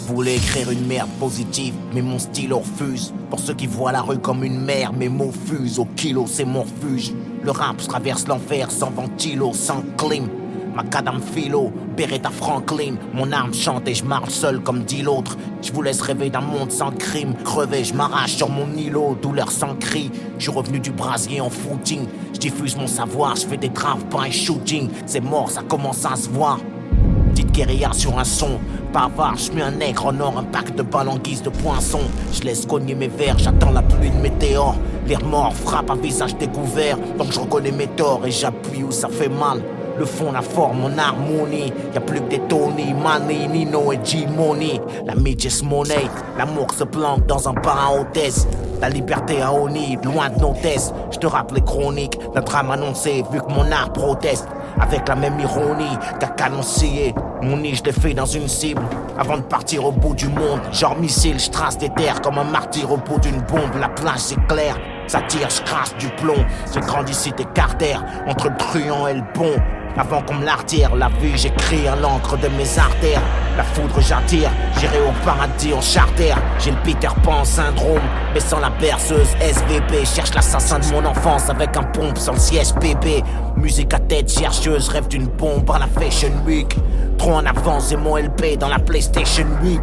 voulais écrire une merde positive, mais mon style refuse. Pour ceux qui voient la rue comme une mer, mes mots fusent. Au kilo, c'est mon refuge. Le rap traverse l'enfer sans ventilo, sans clim. Macadam philo, Beretta Franklin. Mon arme chante et je marche seul comme dit l'autre. Je vous laisse rêver d'un monde sans crime. Crevé, je m'arrache sur mon îlot, douleur sans cri. Je suis revenu du brasier en footing. Je diffuse mon savoir, je fais des traves, pas un shooting. C'est mort, ça commence à se voir. Petite guérilla sur un son, bavard, je suis un nègre en or, un pack de balles en guise de poinçon. Je laisse cogner mes vers, j'attends la pluie de météore. Les remords frappent un visage découvert, donc je reconnais mes torts et j'appuie où ça fait mal. Le fond, la forme, mon harmonie. Y'a plus que des Tony, Manny, Nino et G-Money. La midget's money, l'amour se planque dans un bar à hôtesse. La liberté à Oni, loin de nos tests. Je te rappelle les chroniques, notre âme annoncée, vu que mon art proteste. Avec la même ironie qu'à canoncier. Mon nid, je l'ai fait dans une cible. Avant de partir au bout du monde, genre missile, je trace des terres comme un martyr au bout d'une bombe. La plage c'est clair, ça tire, je crache du plomb. J'ai grandi cité Carter, entre le truand et le pont. Avant qu'on me l'artire, la vie j'écris à l'encre de mes artères. La foudre j'attire, j'irai au paradis en charter. J'ai le Peter Pan syndrome, mais sans la perceuse SVP. Cherche l'assassin de mon enfance avec un pompe sans le siège bébé. Musique à tête chercheuse, rêve d'une bombe à la Fashion Week. Trop en avance et mon LP dans la PlayStation 8.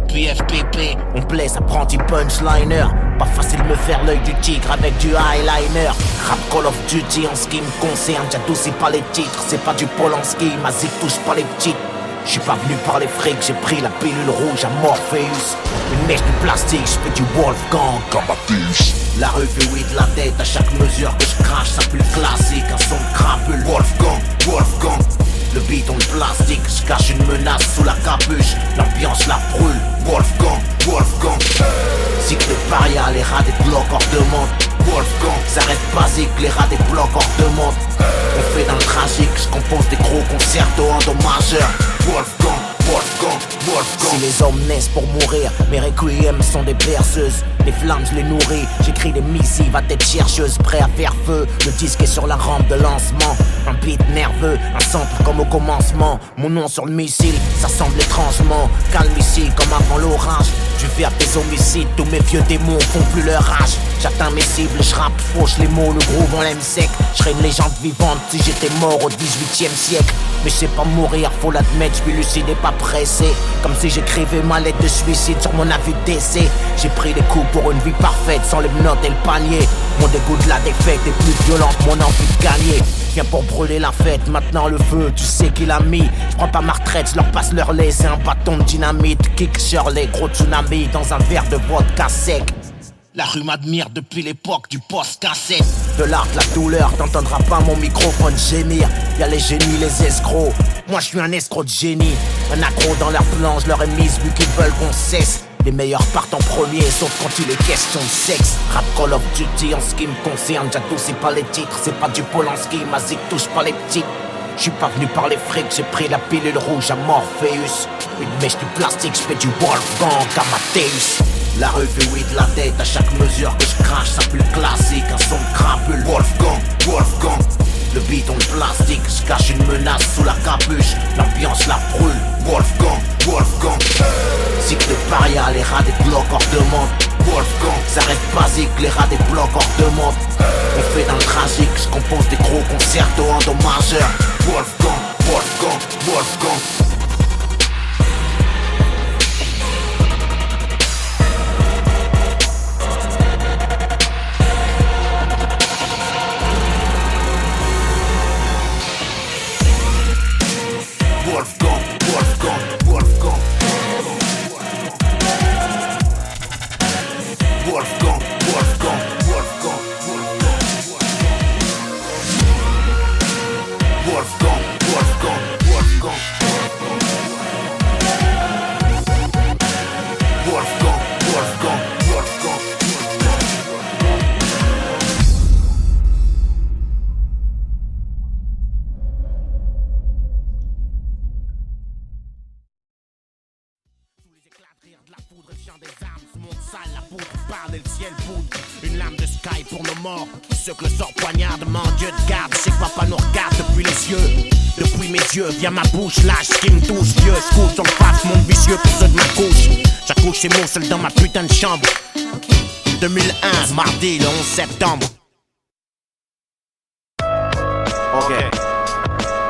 PFPP, on blesse apprenti punchliner. Pas facile de me faire l'œil du tigre avec du eyeliner. Rap Call of Duty en ce qui me concerne, j'adoucis pas les titres. C'est pas du Polanski, ma zik touche pas les petites. J'suis pas venu par les frics, j'ai pris la pilule rouge à Morpheus. Une mèche de plastique, j'fais du Wolfgang Amadeus. La rue fait oui de la tête à chaque mesure que je crache, ça pue le classique, un son de crapule. Wolfgang. Le bidon de plastique, je cache une menace sous la capuche. L'ambiance la brûle, Wolfgang. Cycle de paria, les rats des blocs hors de monde. Wolfgang, ça reste basique, les rats des blocs hors de monde. On fait dans le tragique, je compose des gros concertos endommageurs. Wolfgang. Si les hommes naissent pour mourir, mes requiem sont des berceuses. Les flammes je les nourris, j'écris des missives à tête chercheuse, prêt à faire feu. Le disque est sur la rampe de lancement. Un beat nerveux, un sample comme au commencement. Mon nom sur le missile, ça semble étrangement calme ici comme avant l'orage. Je vais à des homicides, tous mes vieux démons font plus leur rage. J'atteins mes cibles, je rappe, fauche les mots, le groove on l'aime sec. Je serais une légende vivante si j'étais mort au 18e siècle. Mais je sais pas mourir, faut l'admettre, je suis lucide et pas pressé. Comme si j'écrivais ma lettre de suicide sur mon avis de décès. J'ai pris des coups pour une vie parfaite, sans les menottes et le panier. Mon dégoût de la défaite est plus violent que mon envie de gagner. Viens pour brûler la fête, maintenant le feu, tu sais qui l'a mis. Je prends pas ma retraite, je leur passe leur lait, c'est un bâton de dynamite. Kick sur les gros tsunamis dans un verre de vodka sec. La rue m'admire depuis l'époque du post-cassette. De l'art, de la douleur, t'entendras pas mon microphone gémir. Y'a les génies, les escrocs. Moi je suis un escroc de génie. Un accro dans leur plan, je leur ai mise vu qu'ils veulent qu'on cesse. Les meilleurs partent en premier, sauf quand il est question de sexe. Rap Call of Duty en ce qui me concerne, j'adoucis pas les titres. C'est pas du Polanski, ma zik touche pas les petites. J'suis pas venu par les frics, j'ai pris la pilule rouge à Morpheus. Une mèche de plastique, j'fais du Wolfgang Amadeus. La rue fait oui de la tête à chaque mesure que je crache, ça pue le classique, un son de crapule. Wolfgang. Le bidon de plastique, je cache une menace sous la capuche. L'ambiance la brûle, Wolfgang. Cycle de paria, les rats des blocs hors de monde. Wolfgang, ça reste basique, les rats des blocs hors de monde. On fait dans le tragique, je compose des gros concertos endommageurs. Wolfgang. Wolfgang. parle et le ciel boude. Une lame de sky pour nos morts. Ceux que le sort poignarde, mon Dieu de garde. C'est que papa nous regarde depuis les yeux. Depuis mes yeux, via ma bouche, lâche ce qui me touche. Vieux, j'couche sur le face, monde vicieux pour ceux de ma couche. J'accouche ces mots seuls dans ma putain de chambre. 2001, mardi, le 11 septembre. Ok.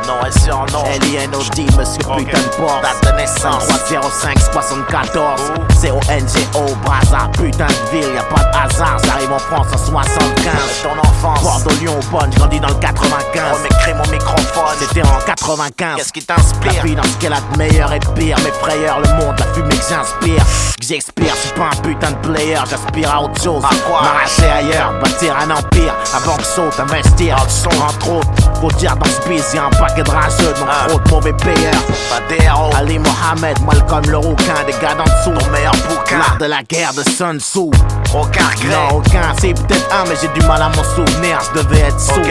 Non, elle surnom L-I-N-O-D, monsieur putain de boss. Date de naissance 30574 C-O-N-G-O, Brazza, putain de ville, y'a pas de hasard. J'arrive en France en 75. Ton enfance, Bordeaux, Lyon, Bonne, j'grandis dans le 95. Remécris mon microphone, c'était en 95. Qu'est-ce qui t'inspire? La vie dans ce qu'elle a de meilleur et pire. Mes frayeurs, le monde, la fumée que j'inspire. Que j'expire, j'suis pas un putain de player. J'aspire à autre chose, m'arracher ailleurs, bâtir un empire. Avant que saute, investir dans le son, entre autres. Faut dire dans ce biz, y'a un paquet de rageux, donc trop de mauvais payeurs. Pas des héros. Ali Mohamed, Malcolm le rouquin, des gars d'en dessous. Ton meilleur bouquin, l'art de la guerre de Sun Tzu. Aucun regret. Non, aucun, c'est peut-être un, mais j'ai du mal à m'en souvenir, je devais être sous. Ok,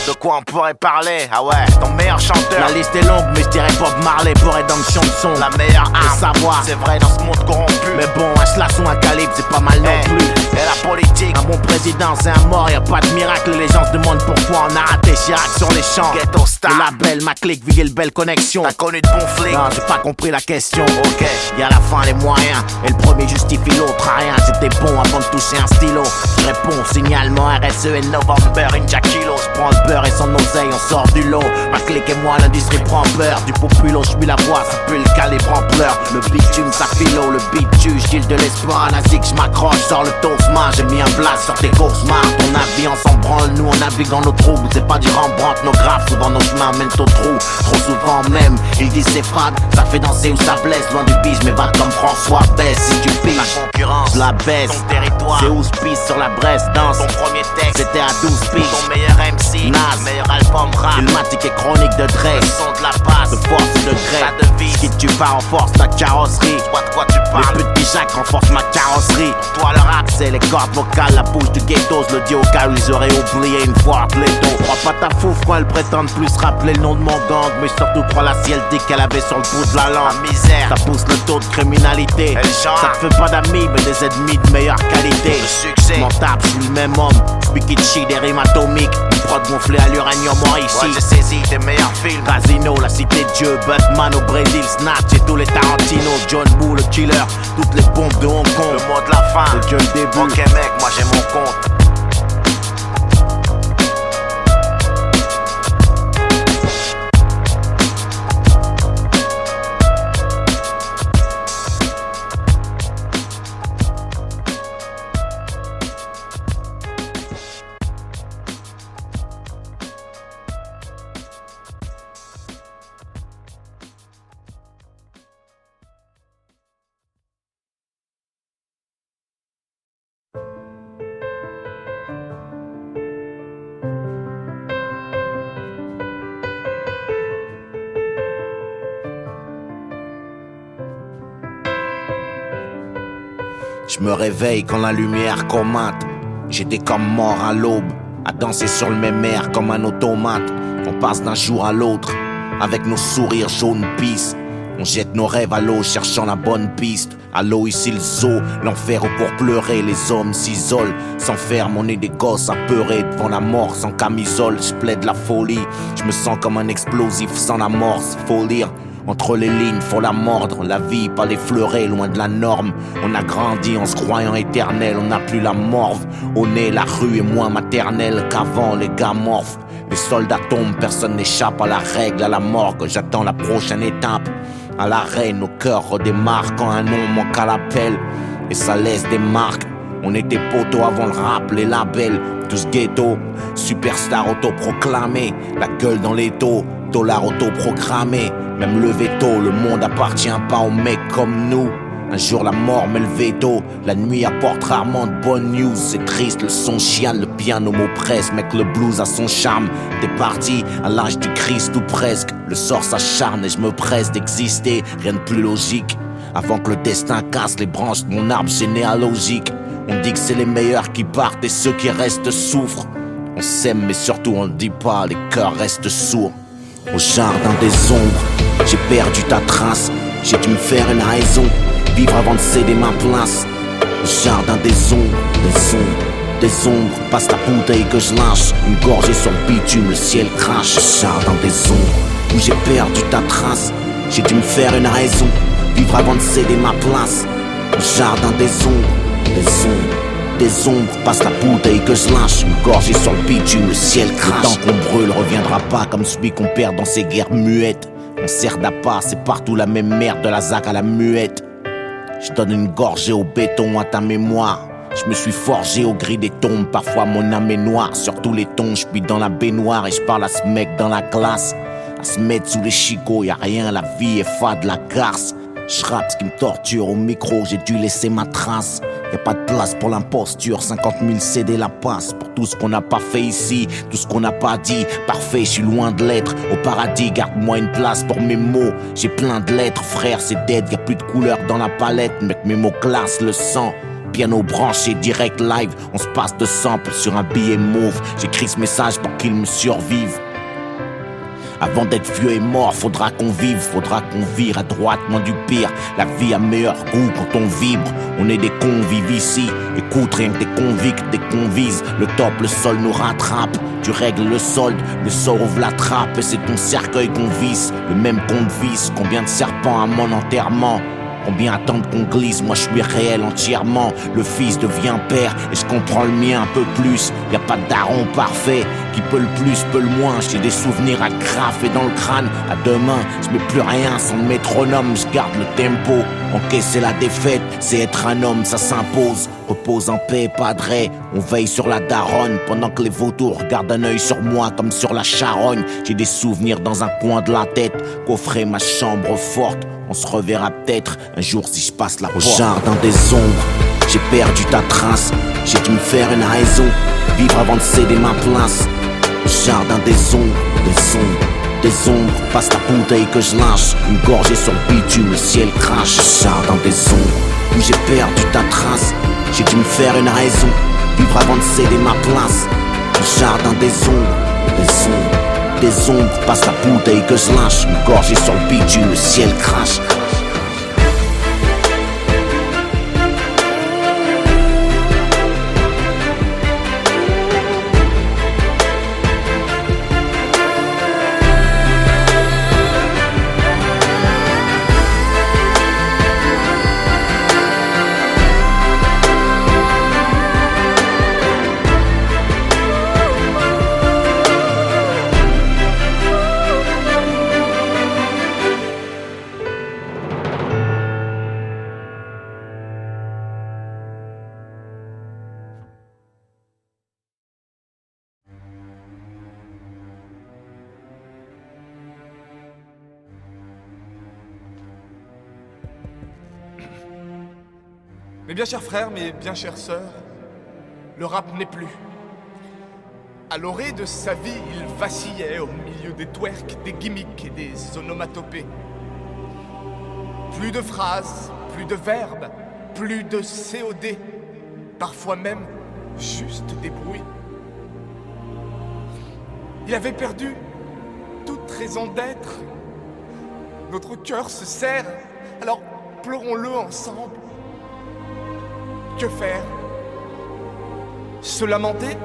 de quoi on pourrait parler? Ah ouais, ton meilleur chanteur. La liste est longue, mais je dirais Bob Marley pour rédemption de son. La meilleure arme, savoir, c'est vrai dans ce monde corrompu. Mais bon, un slash ou un calibre, c'est pas mal non plus. Et la politique, un bon président, c'est un mort, y'a pas de miracle. Les gens se demandent pourquoi on a raté Chirac sur les champs. Ghetto Star, le label, ma clique, Vigil Belle Connexion. T'as connu de bons flics? Non, j'ai pas compris la question. Ok, y'a la fin, les moyens, et le premier justifie l'autre à rien. J'étais bon avant de toucher un stylo. Je réponds, signalement RSE et November, Inja Kilo. Je prends le beurre et son oseille, on sort du lot. Ma clique et moi, l'industrie prend peur. Du populo, j'suis la voix, ça pue le calibre en pleurs. Le bitume, ça philo, le beat tue, j'gile de l'espoir. La zig, j'm'accroche, sors le tosma. J'ai mis un blast sur tes cauchemars. Ton avis, on s'en branle, nous on navigue en nos troubles. C'est pas du Rembrandt, nos graphes, souvent nos chemins mènent au trou. Trop souvent même, ils disent c'est fade, ça fait danser ou ça blesse. Loin du bige, mais va comme François baisse. Si tu piges, la concurrence, la baisse. Ton territoire, c'est où se pisse sur la Bresse danse. Ton premier texte, c'était à 12 piges. Ton meilleur MC, Nas, meilleur album rap. Filmatique et chronique de Dre. Le son de la passe, de force et de gré. La devise, qui tu pars renforce ta carrosserie. Toi de quoi tu parles? Les petits Jacques renforcent ma carrosserie. Pour toi le rap, c'est les cordes vocales, la bouche du ghettos. Le dit au cas où ils auraient oublié une fois Artleto. Crois pas ta fouf quand elle prétendent plus rappeler le nom de mon gang. Mais surtout crois la ciel dit qu'elle avait sur le bout de la langue. La misère, ça pousse le taux de criminalité. Ça te fait pas d'amis mais des ennemis de meilleure qualité. Le succès, mon tape, je suis le même homme. Speak it shit, des rimes atomiques. Une prod gonflée à l'uranium en ici. Ouais, j'ai saisi des meilleurs films. Casino, la cité de Dieu, Batman au Brésil, Snatch et tous les Tarantino. John Woo, le killer, toutes les bombes de Hong Kong. Le mot de la fin, c'est que le début. Ok mec, moi j'ai mon compte. Je me réveille quand la lumière commente. J'étais comme mort à l'aube, à danser sur le même air comme un automate. On passe d'un jour à l'autre, avec nos sourires jaunes pisse. On jette nos rêves à l'eau, cherchant la bonne piste. À l'eau ici le zoo, l'enfer où pour pleurer les hommes s'isolent, s'enferment, on est des gosses apeurés devant la mort sans camisole. Je plaide la folie, je me sens comme un explosif sans amorce. Faut lire entre les lignes, faut la mordre. La vie, pas l'effleurer, loin de la norme. On a grandi en se croyant éternel. On n'a plus la morve au nez, la rue est moins maternelle qu'avant. Les gars morphes, les soldats tombent. Personne n'échappe à la règle, à la morgue. J'attends la prochaine étape. À l'arrêt, nos cœurs redémarrent quand un nom manque à l'appel. Et ça laisse des marques. On était poteaux avant le rap, les labels, tous ghetto. Superstar autoproclamé, la gueule dans les taux. Dollar autoprogrammé, même le veto. Le monde appartient pas aux mecs comme nous. Un jour la mort met le veto. La nuit apporte rarement de bonnes news. C'est triste, le son chiale, le piano m'oppresse. Mec, le blues a son charme. T'es parti à l'âge du Christ ou presque. Le sort s'acharne et je me presse d'exister. Rien de plus logique. Avant que le destin casse les branches de mon arbre généalogique. On dit que c'est les meilleurs qui partent et ceux qui restent souffrent. On s'aime mais surtout on le dit pas, les cœurs restent sourds. Au jardin des ombres, j'ai perdu ta trace. J'ai dû me faire une raison, vivre avant de céder ma place. Jardin des ombres, des ombres, passe la bouteille que je lâche. Une gorgée sur le bitume, le ciel crache. Jardin des ombres, où j'ai perdu ta trace. J'ai dû me faire une raison, vivre avant de céder ma place. Jardin des ombres, des ombres, passe la bouteille que je lâche. Une gorgée sur le bitume, le ciel crache. Le temps qu'on brûle reviendra pas comme celui qu'on perd dans ces guerres muettes. On sert d'appât, c'est partout la même merde, de la zac à la muette. Je donne une gorgée au béton à ta mémoire. Je me suis forgé au gris des tombes, parfois mon âme est noire. Sur tous les tons, je suis dans la baignoire et je parle à ce mec dans la glace. À se mettre sous les chicots, y'a rien, la vie est fade, la garce. Je rappe ce qui me torture au micro, j'ai dû laisser ma trace. Y'a pas de place pour l'imposture, 50 000 CD la passe. Pour tout ce qu'on n'a pas fait ici, tout ce qu'on n'a pas dit. Parfait, je suis loin de l'être. Au paradis, garde-moi une place pour mes mots. J'ai plein de lettres, frère, c'est dead. Y'a plus de couleurs dans la palette, mec, mes mots glacent le sang. Piano branché, direct live, on se passe de sample sur un billet mauve. J'écris ce message pour qu'il me survive. Avant d'être vieux et mort, faudra qu'on vive, faudra qu'on vire à droite, moins du pire. La vie a meilleur goût quand on vibre. On est des convives ici. Écoute, rien que des convicts, des convises. Le top, le sol nous rattrape. Tu règles le solde, le sort ouvre la trappe. Et c'est ton cercueil qu'on visse, le même compte visse. Combien de serpents à mon enterrement? Combien attendent qu'on glisse? Moi je suis réel entièrement. Le fils devient père et je comprends le mien un peu plus. Y'a pas de daron parfait. Qui peut le plus, peut le moins. J'ai des souvenirs à graffer dans le crâne. À demain, je mets plus rien sans le métronome. Je garde le tempo. Encaisser la défaite, c'est être un homme, ça s'impose. Repose en paix, padré. On veille sur la daronne. Pendant que les vautours gardent un œil sur moi comme sur la charogne. J'ai des souvenirs dans un coin de la tête. Coffrer ma chambre forte. On se reverra peut-être un jour si je passe la porte. Au jardin des ombres, j'ai perdu ta trace. J'ai dû me faire une raison, vivre avant de céder ma place. Au jardin des ombres, des ombres, passe la bouteille que je lâche. Une gorgée sur le bitume, le ciel crache. Au jardin des ombres, où j'ai perdu ta trace. J'ai dû me faire une raison, vivre avant de céder ma place. Au jardin des ombres, des ombres, passe la bouteille que je lâche. Une gorgée sur le bitume, le ciel crache. Mes bien chers frères, mes bien chères sœurs, le rap n'est plus. À l'orée de sa vie, il vacillait au milieu des twerks, des gimmicks et des onomatopées. Plus de phrases, plus de verbes, plus de COD, parfois même juste des bruits. Il avait perdu toute raison d'être. Notre cœur se serre, alors pleurons-le ensemble. Que faire? Se lamenter?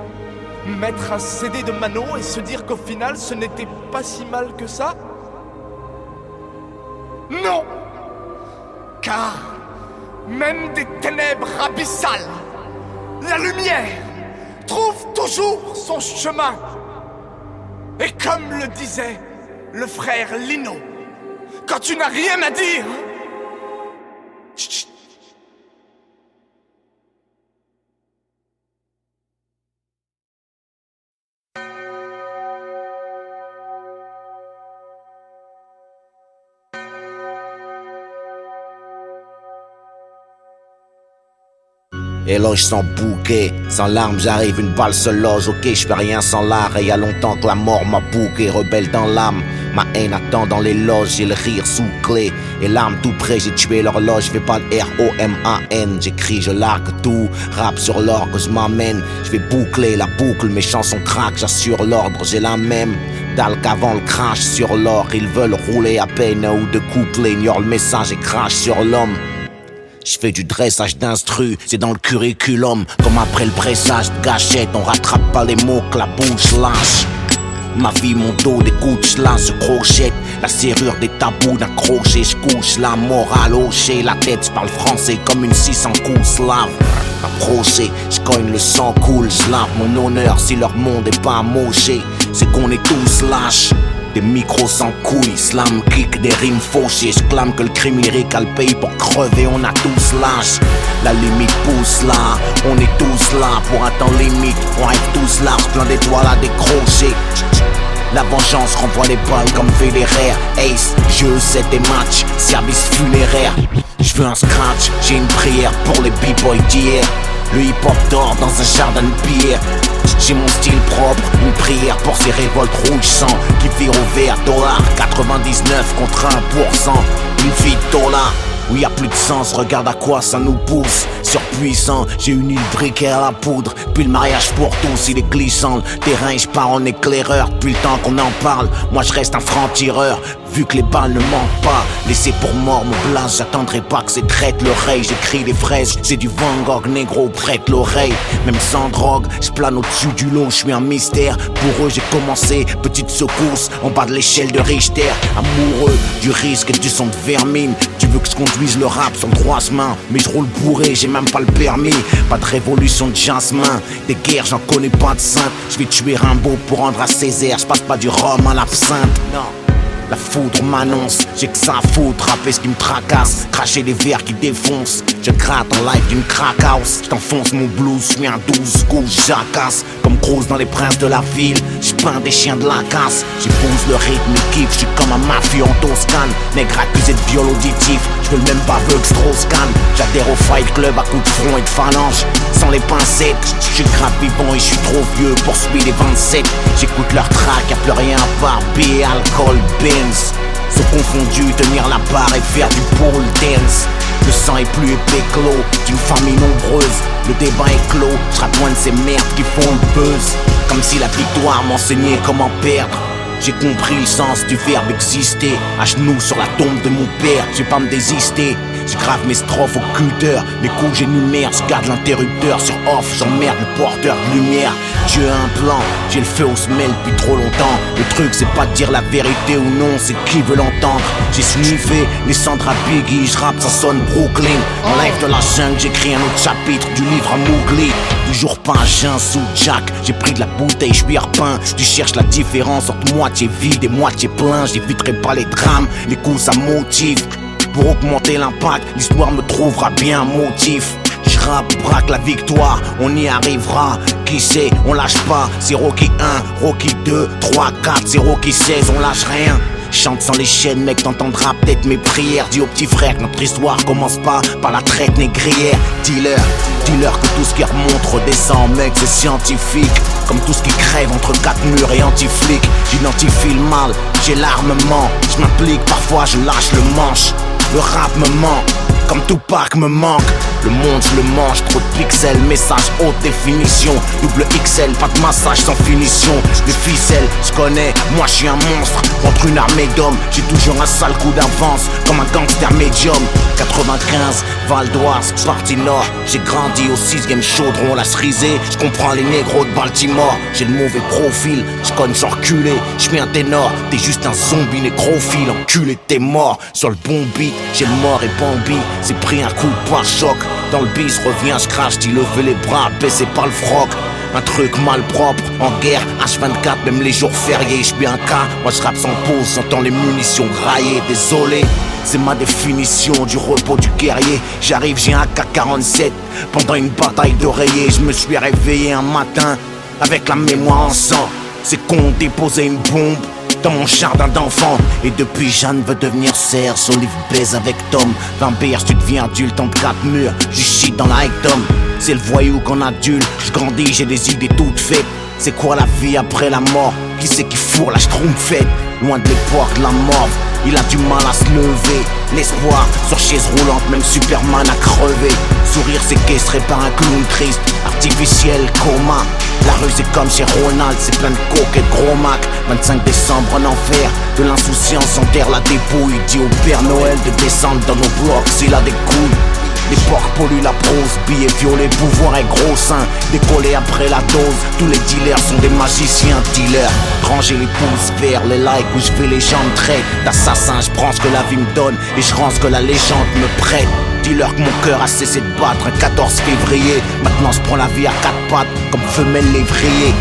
Mettre un CD de Mano et se dire qu'au final ce n'était pas si mal que ça? Non! Car même des ténèbres abyssales, la lumière trouve toujours son chemin. Et comme le disait le frère Lino, quand tu n'as rien à dire, chut. Éloge sans bouquet, sans larmes j'arrive, une balle se loge. Ok, je fais rien sans l'art et y a longtemps que la mort m'a bouqué. Rebelle dans l'âme, ma haine attend dans les loges. J'ai le rire sous clé et l'arme tout près. J'ai tué l'horloge, je fais pas le R-O-M-A-N. J'écris, je largue tout, rap sur l'orgue, je m'amène. Je vais boucler la boucle, mes chansons craquent, j'assure l'ordre, j'ai la même dalle qu'avant le crash sur l'or. Ils veulent rouler à peine ou de couplets, ignorent le message et crash sur l'homme. Je fais du dressage d'instru, c'est dans le curriculum. Comme après le pressage de gâchette, on rattrape pas les mots que la bouche lâche. Ma vie, mon dos, des couches là se crochette. La serrure des tabous d'un crochet. J'couche la morale hochée. La tête, j'parle français comme une 600 coups slave. Approché, j'cogne le sang coule. J'lave mon honneur si leur monde est pas moché. C'est qu'on est tous lâches. Des micros sans couilles, slam kick, des rimes fauchées. J'clame que le crime lyrique a le pays pour crever, on a tous l'âge. La limite pousse là, on est tous là pour un temps limite. On rêve tous large, plein d'étoiles à décrocher. La vengeance renvoie les balles comme Federer. Ace, jeu, 7 et match, service funéraire. J'veux un scratch, j'ai une prière pour les b-boys d'hier. Le hip-hop dort dans un jardin de pierre. J'ai mon style propre, une prière pour ces révoltes rouges sang qui virent au vert. Dollar 99 contre 1%. Une vie de dollar où y a plus de sens, regarde à quoi ça nous pousse. Surpuissant, j'ai une île briquet à la poudre. Puis le mariage pour tous, il est glissant. Le terrain, j'pars en éclaireur. Depuis le temps qu'on en parle, moi je reste un franc-tireur. Vu que les balles ne manquent pas, laissé pour mort mon blase. J'attendrai pas que c'est traite l'oreille. J'écris des fraises, c'est du Van Gogh, négro, prête l'oreille. Même sans drogue, j'plane au-dessus du lot, j'suis un mystère. Pour eux j'ai commencé, petite secousse en bas de l'échelle de Richter. Amoureux du risque et du son de vermine. Tu veux que je conduise le rap sans droit main, mais je roule bourré, j'ai même pas le permis. Pas de révolution de jasmin, des guerres j'en connais pas de sainte. Je vais tuer Rimbaud pour rendre à Césaire. Je passe pas du rhum à l'absinthe, non. La foudre m'annonce, j'ai que ça à foutre, rapper ce qui me tracasse, cracher des verres qui défoncent. Je gratte en live d'une crack house, j't'enfonce mon blues, j'suis un 12 coups, jacasse. Comme Cruz dans les princes de la ville, j'peins des chiens de la casse. J'épouse le rythme et kiffe, j'suis comme un mafieux en Toscane. Nègre accusé de viol auditif, j'veux le même baveux que Strauss-Kahn. J'adhère au Fight Club à coups de front et de phalange. Sans les pincettes, j'suis grave vivant et j'suis trop vieux pour suivre les 27. J'écoute leur track, y'a plus rien à part B, alcool, Benz. Se confondus, tenir la barre et faire du pole dance. Le sang est plus épais que l'eau d'une famille nombreuse. Le débat est clos, j'rappe loin de ces merdes qui font le buzz. Comme si la victoire m'enseignait comment perdre. J'ai compris le sens du verbe exister. À genoux sur la tombe de mon père, j'ai pas me désister. J'grave mes strophes au cutter, les coups j'énumère, j'garde l'interrupteur sur off, j'emmerde le porteur de lumière. Dieu a un plan, j'ai le feu au semelle depuis trop longtemps. Le truc c'est pas de dire la vérité ou non, c'est qui veut l'entendre. J'ai sniffé les cendres à Biggie, j'rappe ça sonne Brooklyn. En live de la jungle, j'écris un autre chapitre du livre à Mowgli. Du jour pas un chien sous Jack, j'ai pris de la bouteille, j'suis repeint. Tu cherches la différence entre moitié vide et moitié plein. J'éviterai pas les drames, les coups ça motive. Pour augmenter l'impact, l'histoire me trouvera bien un motif. J'rappe, braque la victoire, on y arrivera. Qui sait, on lâche pas. C'est Rocky 1, Rocky 2, 3, 4, c'est Rocky 16, on lâche rien. Chante sans les chaînes, mec, t'entendras peut-être mes prières. Dis au petit frère que notre histoire commence pas par la traite négrière. Dis-leur que tout ce qui remonte redescend, mec, c'est scientifique. Comme tout ce qui crève entre quatre murs et anti-flic. J'identifie le mal, j'ai l'armement. Je m'implique, parfois je lâche le manche. Le rap me ment, comme Tupac me manque. Le monde je le mange, trop de pixels, message haute définition. Double XL, pas de massage sans finition. Les ficelles, je connais, moi je suis un monstre. Contre une armée d'hommes, j'ai toujours un sale coup d'avance. Comme un gangster médium. 95, Val d'Oise, partie nord. J'ai grandi au 6ème chaudron, la cerisée. Je comprends les négros de Baltimore. J'ai le mauvais profil, je cogne sans reculer. Je suis un ténor, t'es juste un zombie nécrophile. Enculé, t'es mort sur le bon beat. J'ai le mort et Bambi, c'est pris un coup de pare-choc. Dans le bis, reviens, je crache, dis lever les bras, baissé par le froc. Un truc malpropre, en guerre, H24, même les jours fériés. J'suis un cas, moi j'rappe sans pause, j'entends les munitions grailler. Désolé, c'est ma définition du repos du guerrier. J'arrive, j'ai un K-47, pendant une bataille d'oreiller. Je me suis réveillé un matin, avec la mémoire en sang. C'est qu'on déposait une bombe dans mon jardin d'enfant. Et depuis Jeanne veut devenir Serge, Olive baise avec Tom. 20 bières, tu deviens adulte entre 4 murs. J'y shit dans la rectum. C'est le voyou qu'on adulte. J'grandis, j'ai des idées toutes faites. C'est quoi la vie après la mort? Qui c'est qui fourre la schtroumpfette? Loin de l'époque de la mort, il a du mal à se lever. L'espoir sur chaise roulante, même Superman a crevé. Sourire séquestré par un clown triste, artificiel, coma. La rue c'est comme chez Ronald, c'est plein de coke et de gros mac. 25 décembre en enfer, de l'insouciance enterre la dépouille. Dit au Père Noël de descendre dans nos blocs s'il a des couilles. L'époque pollue la prose, billets violets, pouvoir est gros sein. Décoller après la dose, tous les dealers sont des magiciens dealers. Ranger les pouces vers les likes où je fais les gens de trait. D'assassin, je prends ce que la vie me donne et je rends ce que la légende me prête. Dis-leur que mon cœur a cessé de battre un 14 février. Maintenant je prends la vie à quatre pattes comme femelle lévrier.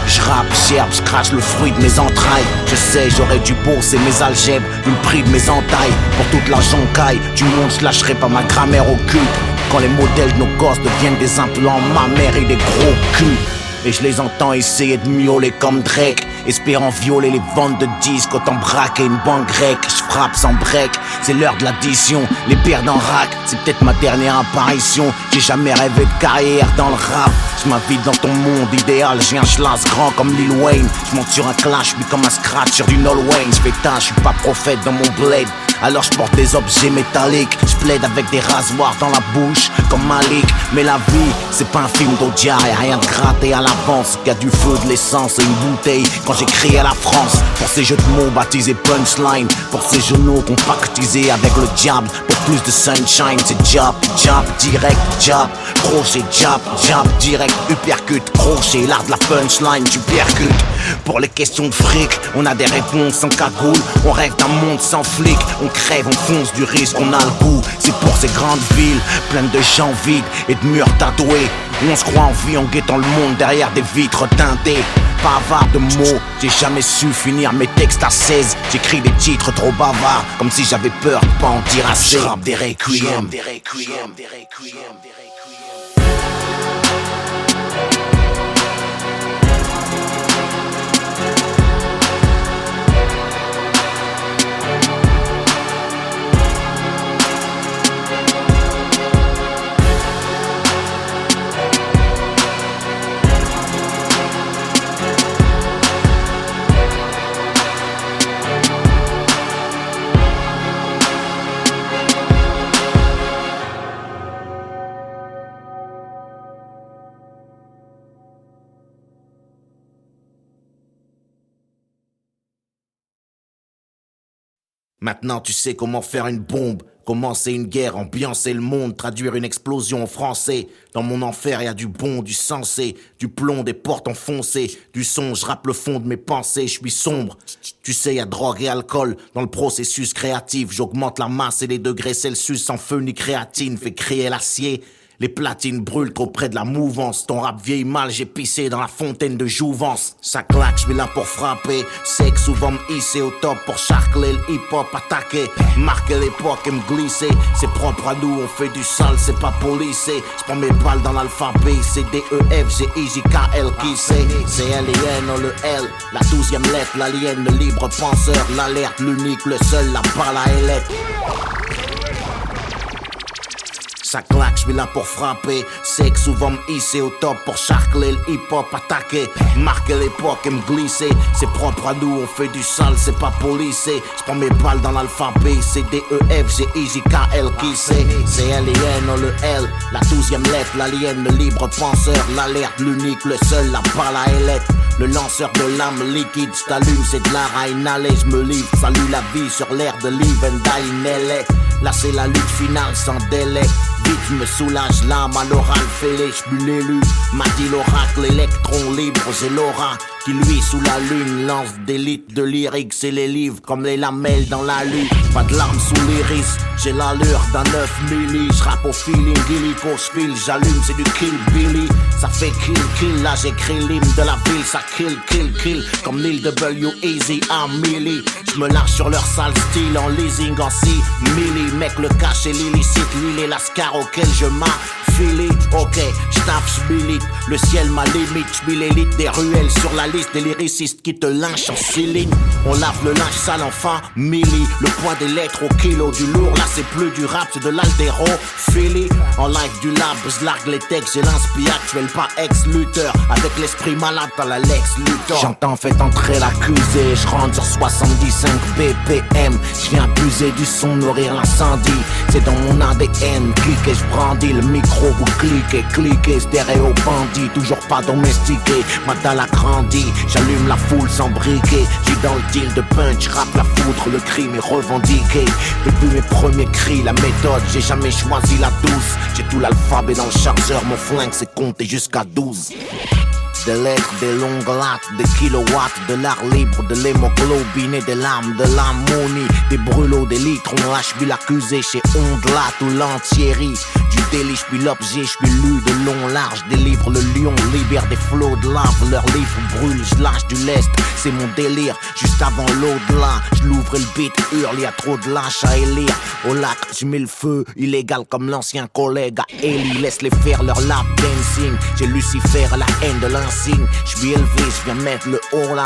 Je rappe, j'herbe, je crache le fruit de mes entrailles. Je sais, j'aurais dû bosser mes algèbres, vu le prix de mes entailles. Pour toute la joncaille du monde, je lâcherai pas ma grammaire occulte. Quand les modèles de nos gosses deviennent des implants mammaires et des gros culs. Et je les entends essayer de miauler comme Drake, espérant violer les ventes de disques, autant braquer une banque grecque. Je frappe sans break, c'est l'heure de l'addition. Les perdants rack, c'est peut-être ma dernière apparition. J'ai jamais rêvé de carrière dans le rap. Je m'invite dans ton monde idéal, j'ai un schlass grand comme Lil Wayne. Je monte sur un clash, puis comme un scratch sur du Nol Wayne. Je fais je suis pas prophète dans mon blade. Alors je porte des objets métalliques, je plaide avec des rasoirs dans la bouche comme Malik. Mais la vie, c'est pas un film d'Odia, y'a rien de gratté à l'avance. Y'a du feu, de l'essence et une bouteille quand j'écris à la France. Pour ces jeux de mots baptisés punchline, pour ces genoux compactisés avec le diable. Pour plus de sunshine, c'est jab, jab, direct, jab, crochet, jab, jab, direct, uppercut, crochet, l'art de la punchline, tu percutes. Pour les questions de fric, on a des réponses sans cagoule. On rêve d'un monde sans flic, on crève, on fonce du risque, on a le goût. C'est pour ces grandes villes, pleines de gens vides et de murs tatoués, où on se croit en vie en guettant le monde derrière des vitres teintées. Pas avare de mots, j'ai jamais su finir mes textes à 16. J'écris des titres trop bavards, comme si j'avais peur de pas en dire assez. J'rappe des requiem, des requiem, des requiem, des requiem. Maintenant tu sais comment faire une bombe, commencer une guerre, ambiancer le monde, traduire une explosion en français. Dans mon enfer y a du bon, du sensé, du plomb, des portes enfoncées, du son, je rappe le fond de mes pensées, je suis sombre. Tu sais y a drogue et alcool dans le processus créatif, j'augmente la masse et les degrés Celsius sans feu ni créatine, fait crier l'acier. Les platines brûlent trop près de la mouvance. Ton rap vieillit mal, j'ai pissé dans la fontaine de jouvence. Ça claque, j'suis là pour frapper. C'est que souvent me hisser au top pour charcler le hip-hop attaquer. Marquer l'époque et me glisser. C'est propre à nous, on fait du sale, c'est pas policé. J'prends mes balles dans l'alphabet. C'est D-E-F, G-I-J-K-L qui c'est. C'est L-I-N, on le L. La 12e lettre, l'alien, le libre penseur. L'alerte, l'unique, le seul, la balle à ailette. Ça claque, j'suis là pour frapper. C'est que souvent me hisser au top pour charcler le hip-hop attaquer. Marquer l'époque et me glisser. C'est propre à nous, on fait du sale, c'est pas policé. J'prends mes balles dans l'alphabet. C'est D-E-F, G-I-J-K-L qui c'est. C'est L-I-N, on le L. La 12e lettre, l'alien, le libre penseur. L'alerte, l'unique, le seul, la balle à ailette. Le lanceur de l'âme liquide, j't'allume, c'est de l'art à inhaler. J'me livre, salut la vie sur l'air de Live and Die in LA. Là c'est la lutte finale sans délai. Vite j'me soulage l'âme à l'oral fêlé. J'buis l'élu, m'a dit l'oracle, l'électron libre, j'ai l'aura qui lui sous la lune lance des litres de lyrics. C'est les livres comme les lamelles dans la lune. Pas de larmes sous l'iris, j'ai l'allure d'un 9 milli. J'rappe au feeling, illico, j'file, j'allume, c'est du kill Billy. Ça fait kill, kill, là j'écris l'hymne de la ville. Ça kill, kill, kill, comme Lil W, Easy, à Millie. J'me lâche sur leur sale style en leasing en 6 milli. Mec, le cash est l'illicite, l'huile et l'ascar auquel je m'affile. Ok, j'tape, j'milite, le ciel ma limite. J'mets l'élite des ruelles sur la liste des lyricistes qui te lynchent en céline. On lave le linge sale enfin, milli. Le poids des lettres au kilo du lourd. Là c'est plus du rap, c'est de l'altéro. Philly, en live du lab, j'largue les textes. J'ai l'inspi actuel, pas ex-lutteur. Avec l'esprit malade dans la Lex Luthor. J'entends fait entrer l'accusé. J'rentre sur 75 BPM. J'viens abuser du son, nourrir l'incendie. C'est dans mon ADN. Cliquez, j'brandis le micro, vous cliquez, cliquez. cliqué, stéréo bandit, toujours pas domestiqué. Ma dalle a grandi, j'allume la foule sans briquet. J'ai dans le deal de punch, rap la foudre, le crime est revendiqué. Depuis mes premiers cris, la méthode, j'ai jamais choisi la douce. J'ai tout l'alphabet dans le chargeur, mon flingue c'est compter jusqu'à 12. Des lettres, des longues lattes, des kilowatts, de l'art libre, de l'hémoglobine et des larmes, de l'ammonie, des brûlots, des litres. On lâche puis l'accusé chez Ondelat ou l'Antieri. Du délit, j'suis l'objet, j'suis lu de long large. Délivre le lion, libère des flots de lave. Leurs livres brûlent, j'lâche du lest, c'est mon délire. Juste avant l'au-delà, j'louvre le beat, hurle, y'a trop de lâches à élire. Au lac, j'mets le feu, illégal comme l'ancien collègue à Ellie. Laisse-les faire leur lap dancing. J'ai Lucifer à la haine de l'insigne. J'suis élevé, j'viens mettre le haut là.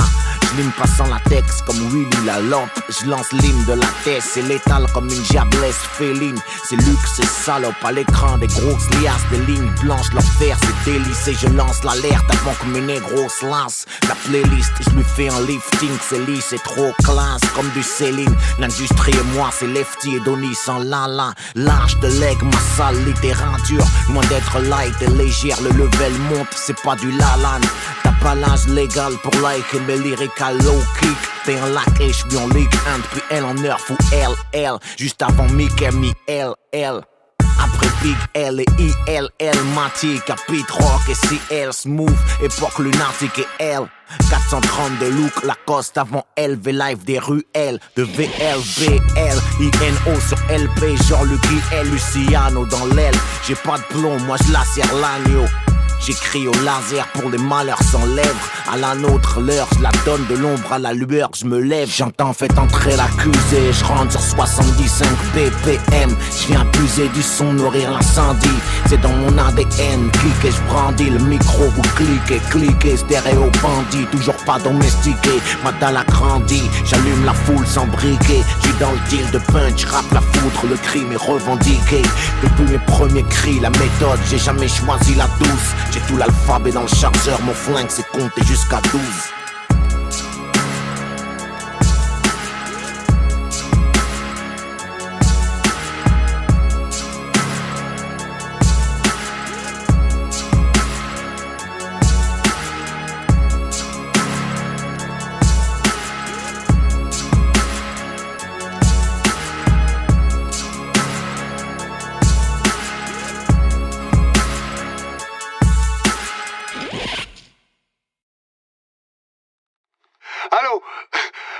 J'lime passant la texte comme Willy la lampe. J'lance l'hymne de la tête, c'est létal comme une diablesse féline. C'est luxe, c'est salope à l'écran, des grosses liasses, des lignes blanches, l'enfer c'est délicé. Je lance l'alerte avant que mes négros se lancent. La playlist, j'lui fais un lifting, c'est lisse, c'est trop classe comme du Céline. L'industrie et moi, c'est Lefty et Donny sans la. Lâche de leg, ma sale littérature. Loin d'être light et légère, le level monte, c'est pas du lalan. T'as pas l'âge légal pour like mes lyriques à low kick. T'es un lac et j'suis en Ligue 1 depuis L en Nerf ou LL. Juste avant Mickey, mi-LL. Après Big L et ILL, Matic, Capit Rock et CL, Smooth, époque lunatique et L. 430 de look, Lacoste avant LV Live des ruelles. De VLBL, INO sur LP, genre Lucky L, Luciano dans l'aile. J'ai pas de plomb, moi j'lacère l'agneau. J'écris au laser pour les malheurs sans lèvres. À la nôtre, l'heure, je la donne de l'ombre à la lueur, je me lève. J'entends fait entrer l'accusé, je rentre sur 75 BPM. Je viens puiser du son, nourrir l'incendie. C'est dans mon ADN, cliquez, je brandis le micro, vous cliquez, stéréo bandit, toujours pas domestiqué. Ma dalle a grandi, j'allume la foule sans briquet. J'suis dans le deal de punch, rap la foudre, le crime est revendiqué. Depuis mes premiers cris, la méthode, j'ai jamais choisi la douce. J'ai tout l'alphabet dans le chargeur, mon flingue c'est compter jusqu'à 12.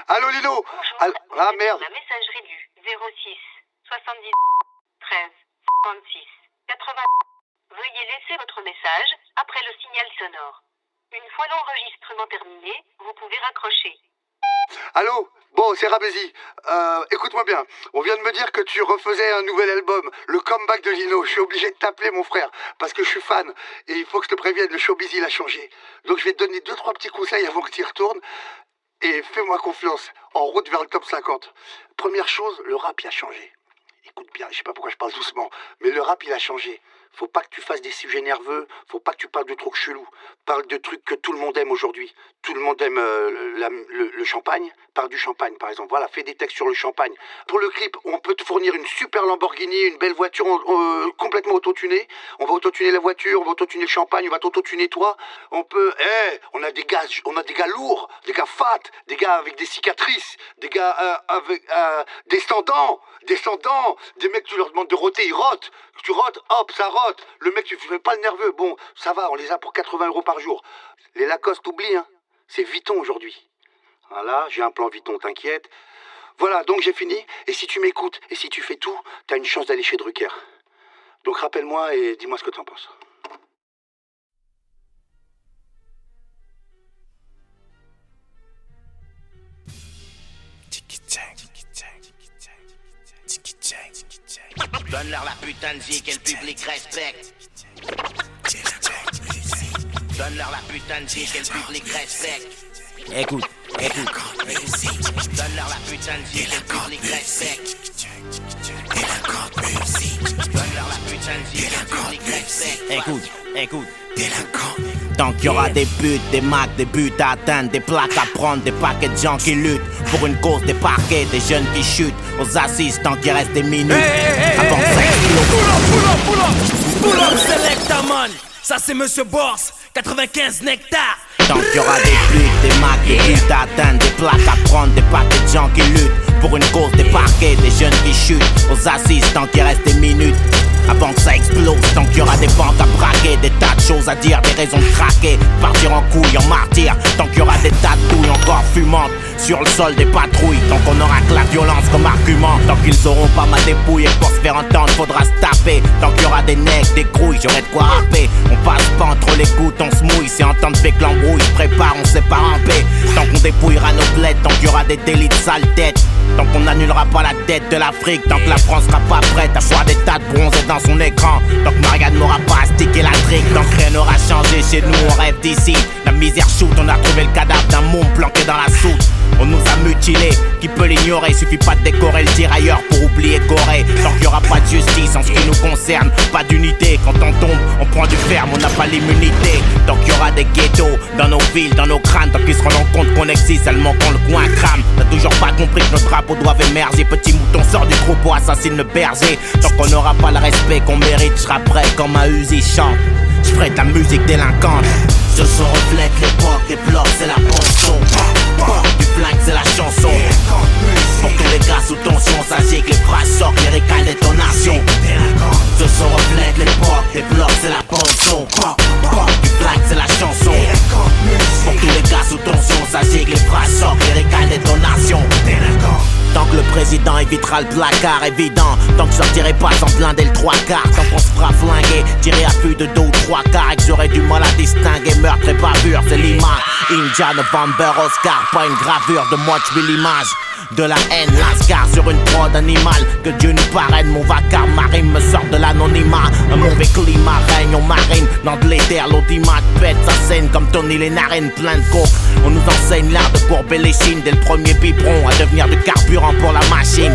Allô Lino. Bonjour, Ah merde. La messagerie du 06 70 13 56 80. Veuillez laisser votre message après le signal sonore. Une fois l'enregistrement terminé, vous pouvez raccrocher. Allô. Bon, c'est Rabézy. Écoute-moi bien. On vient de me dire que tu refaisais un nouvel album, le comeback de Lino. Je suis obligé de t'appeler mon frère, parce que je suis fan. Et il faut que je te prévienne, le showbiz il a changé. Donc je vais te donner 2-3 petits conseils avant que tu y retournes. Et fais-moi confiance, en route vers le top 50. Première chose, le rap il a changé. Écoute bien, je sais pas pourquoi je parle doucement, mais le rap il a changé. Faut pas que tu fasses des sujets nerveux, faut pas que tu parles de trucs chelous. Parle de trucs que tout le monde aime aujourd'hui. Tout le monde aime le champagne. Parle du champagne par exemple. Voilà, fais des textes sur le champagne. Pour le clip, on peut te fournir une super Lamborghini, une belle voiture complètement autotunée. On va autotuner la voiture, on va autotuner le champagne, on va t'autotuner toi. On peut, on a des gars lourds, des gars fat, des gars avec des cicatrices, des gars avec descendants, des mecs tu leur demandes de roter, ils rotent. Tu rotes, hop, ça rote. Le mec, tu fais pas le nerveux. Bon, ça va, on les a pour 80 € par jour. Les Lacoste, oublie, hein. C'est Vuitton aujourd'hui. Voilà, j'ai un plan Vuitton, t'inquiète. Voilà, donc j'ai fini. Et si tu m'écoutes, et si tu fais tout, t'as une chance d'aller chez Drucker. Donc rappelle-moi et dis-moi ce que t'en penses. Donne-leur la putain de zik et le public respecte. Donne-leur la putain de zik et le public respecte. Écoute. Donne-leur la putain de zik et le public respecte. Donne-leur la putain de zik et le public respecte. Écoute. Tant qu'il y aura des buts, des macs, des buts à atteindre, des plaques à prendre, des paquets de gens qui luttent pour une cause, des parquets, des jeunes qui chutent aux assises tant qu'il reste des minutes. Avant 5 kilos. Pull up, select a man. Ça c'est Monsieur Boss, 95 nectar. Tant qu'il y aura des putes, des macs, des buts à atteindre, des plaques à prendre, des paquets de gens qui luttent pour une cause, des parquets, des jeunes qui chutent aux assises, tant qu'il reste des minutes avant que ça explose, tant qu'il y aura des banques à braquer, des tas de choses à dire, des raisons de craquer, partir en couille, en martyr, tant qu'il y aura des tas de douilles encore fumantes sur le sol des patrouilles, tant qu'on aura que la violence comme argument, tant qu'ils auront pas ma dépouille et pour se faire entendre faudra se taper, tant qu'il y aura des necks, des grouilles, j'aurai de quoi rapper, on passe pas entre les gouttes, on se mouille, c'est entendre fait que l'embrouille se prépare, on sait pas ramper, tant qu'on dépouillera nos bleds, tant qu'il y aura des délits de sale tête, tant qu'on n'annulera pas la dette de l'Afrique, tant que la France sera pas prête à voir des tas de bronzés dans son écran, tant que Marianne n'aura pas astiqué la trique, tant que rien n'aura changé chez nous, on rêve d'ici. La misère shoot, on a trouvé le cadavre d'un môme planqué dans la soute. On nous a mutilés, qui peut l'ignorer, suffit pas de décorer le tirailleur pour oublier Corée. Tant qu'il y aura pas de justice en ce qui nous concerne, pas d'unité, quand on tombe, on prend du ferme, on n'a pas l'immunité. Tant qu'il y aura des ghettos dans nos villes, dans nos crânes, tant qu'ils se rendront compte qu'on existe, seulement quand le coin crame. T'as toujours pas compris que nos drapeaux doivent émerger, petit mouton sort du troupeau, assassine le berger. Tant qu'on n'aura pas le respect qu'on mérite, je prêt comme un Uzi chante. Je ferai de la musique délinquante. Ce son reflète l'époque, les blocs c'est la ponçon. Du flingue c'est la chanson. Pour tous les gars sous tension, ça gicle, les phrases sortent, les récales détonation. Ce son reflète l'époque, les blocs c'est la ponçon. Du flingue c'est la chanson. Pour tous les gars sous tension, ça gicle, les phrases sortent, les récales détonation. Tant que le président évitera le placard évident, tant que je sortirai pas sans blinder le 3 quarts, tant qu'on se fera flinguer, tirer à plus de 2 ou 3 quarts, et que j'aurai du mal à distinguer meurtre et bavure, c'est l'image. India, November, Oscar, pas une gravure de moi, je suis l'image de la haine, lascar sur une prod animale. Que Dieu nous parraine, mon vacarme marine me sort de l'anonymat. Un mauvais climat règne, on marine dans de l'éther, l'audimat pète sa scène comme Tony les narines plein de coke. On nous enseigne l'art de courber les chines dès le premier biberon, à devenir du carburant pour la machine.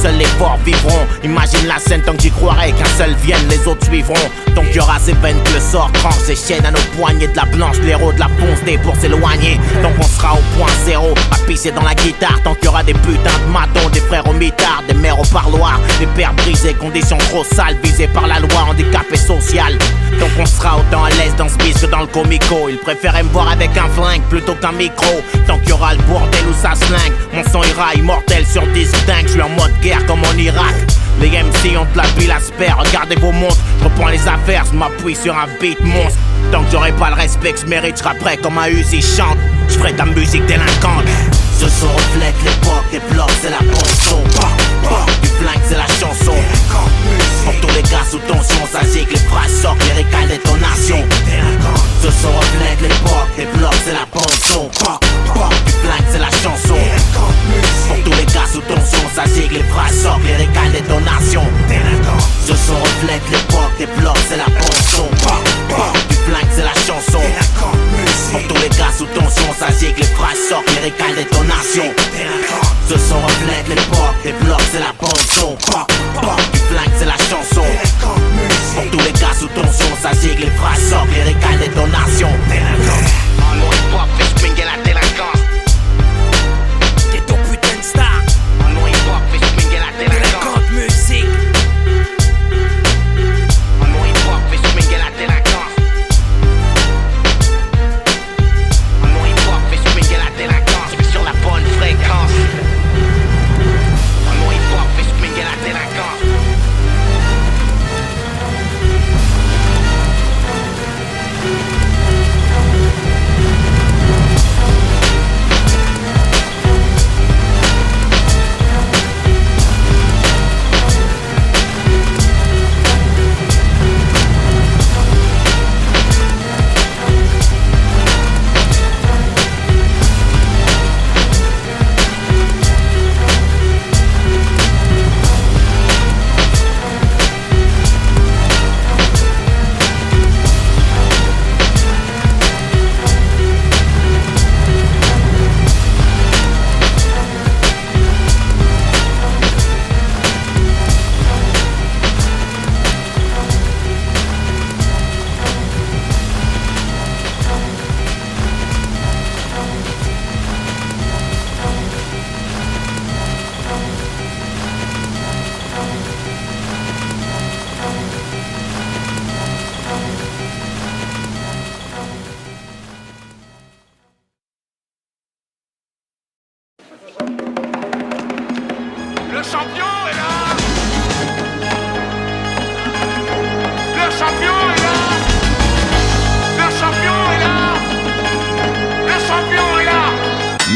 Seuls les forts vivront, imagine la scène tant que j'y croirai, qu'un seul vienne, les autres suivront. Tant qu'il y aura ces veines que le sort tranche, ces chaînes à nos poignets, de la blanche, l'héros de la ponce des pour s'éloigner. Tant qu'on sera au point zéro, à pisser dans la guitare, tant qu'il y aura des putains de matons, des frères au mitard, des mères au parloir, des pères brisés, conditions trop sales, visées par la loi, handicapé social. Tant qu'on sera autant à l'aise dans ce bis que dans le comico, ils préféraient me voir avec un flingue plutôt qu'un micro. Tant qu'il y aura le bordel où ça slingue, mon sang ira immortel sur disque dingue, je suis en mode guerre comme en Irak. Les MC ont de la pile à se faire, regardez vos montres, je reprends les affaires, je m'appuie sur un beat monstre. Tant que j'aurai pas le respect que je mérite, je serai prêt comme un Uzi chante, je ferai de la musique délinquante. Ce son reflète l'époque, les blocs c'est la ponçon. Du flingue c'est la chanson. Pour tous les gars sous tension, ça gicle, les phrases sortent, les récales détonation. Ce son reflète l'époque, les blocs c'est la ponçon. Du flingue c'est la chanson. Pour tous les gars sous tension, ça gicle, les phrases sortent, les récales détonation. Ce son reflète l'époque, les blocs c'est la ponçon. Du flingue c'est la chanson. Pour tous les gars sous tension, ça gicle, les phrases sortent, les récales détonation. Ce son reflète l'époque, les blocs c'est la ponçon. Du flingue c'est la chanson. Pour tous les gars sous tension, ça gicle, les phrases sortent, les récales détonation. Mon hip-hop fait swinguer la délinquance. T'es ton putain de star. Mon hip-hop fait swinguer la délinquance. Délinquante musique. Mon hip-hop fait swinguer la délinquance. Mon hip-hop fait swinguer la délinquance. Je suis sur la bonne fréquence. Mon hip-hop fait swinguer la délinquance. Le champion est là. Le champion est là. Le champion est là. Le champion est là.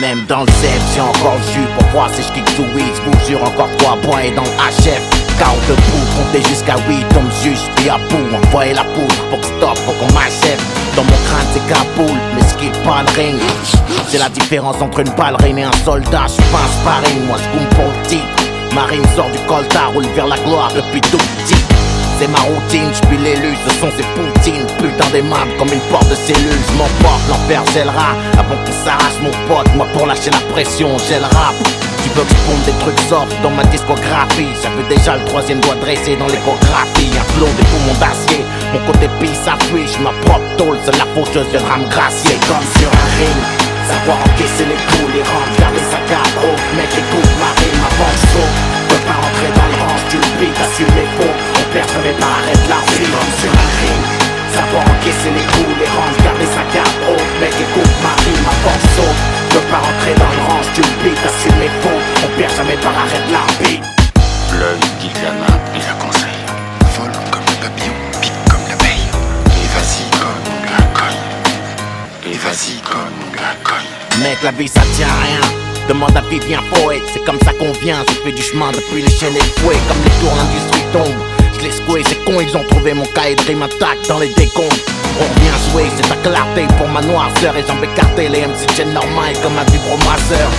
Même dans le CF, j'ai encore le jus pour voir si je kick sous weed. J'vous jure encore 3 points et dans le HF. Car debout, compter jusqu'à 8, on me juge, puis à bout, envoyer la poudre pour que stop, pour qu'on m'achève. Dans mon crâne c'est Kaboul, mais ce qui est pas le ring. C'est la différence entre une ballerine et un soldat, j'suis pas un sparring, moi j'coum pour le titre. Marine sort du coltard, roule vers la gloire depuis tout petit. C'est ma routine, j'pille l'élu, ce sont ces poutines. Putain d'aimable comme une porte de cellule, j'm'emporte, l'enfer gèlera. Avant qu'on s'arrache mon pote, moi pour lâcher la pression, j'ai le rap. Tu veux que je pompe des trucs soft dans ma discographie. J'avais déjà le 3e doigt dressé dans l'échographie. Un flot des poumons d'acier, mon côté pisse appuie. J'suis ma propre tôle, seule la faucheuse viendra me gracier. Comme sur un ring, savoir encaisser les coups, les rangs, garder sa garde haute. Mec écoute ma rime, ma banque chaud. Peux pas rentrer dans le range, tu le piques, assume les faux. On perd jamais pas, arrête la vie. Comme sur un ring, savoir encaisser les coups, les rangs, garder sa garde haute. Mec écoute ma rime, ma banque chaud. Peux pas rentrer dans le range, tu le piques, assume les faux. On perd jamais par arrête l'arbitre. L'œil guide la main et la conseille. Vole comme le papillon, pique comme l'abeille. Et vas-y comme la cogne. Et vas-y comme la cogne. Mec, la vie ça tient à rien. Demande à Vivien Poète, c'est comme ça qu'on vient. J'ai fait du chemin depuis les chaînes et le fouet. Comme les tours, l'industrie tombe. Je l'ai secoué, c'est con, ils ont trouvé mon cahier de rime intact dans les décombres. On vient jouer, c'est ta clarté pour ma noirceur. Et jambes écartées, les MC tiennent leur main comme un vibromasseur.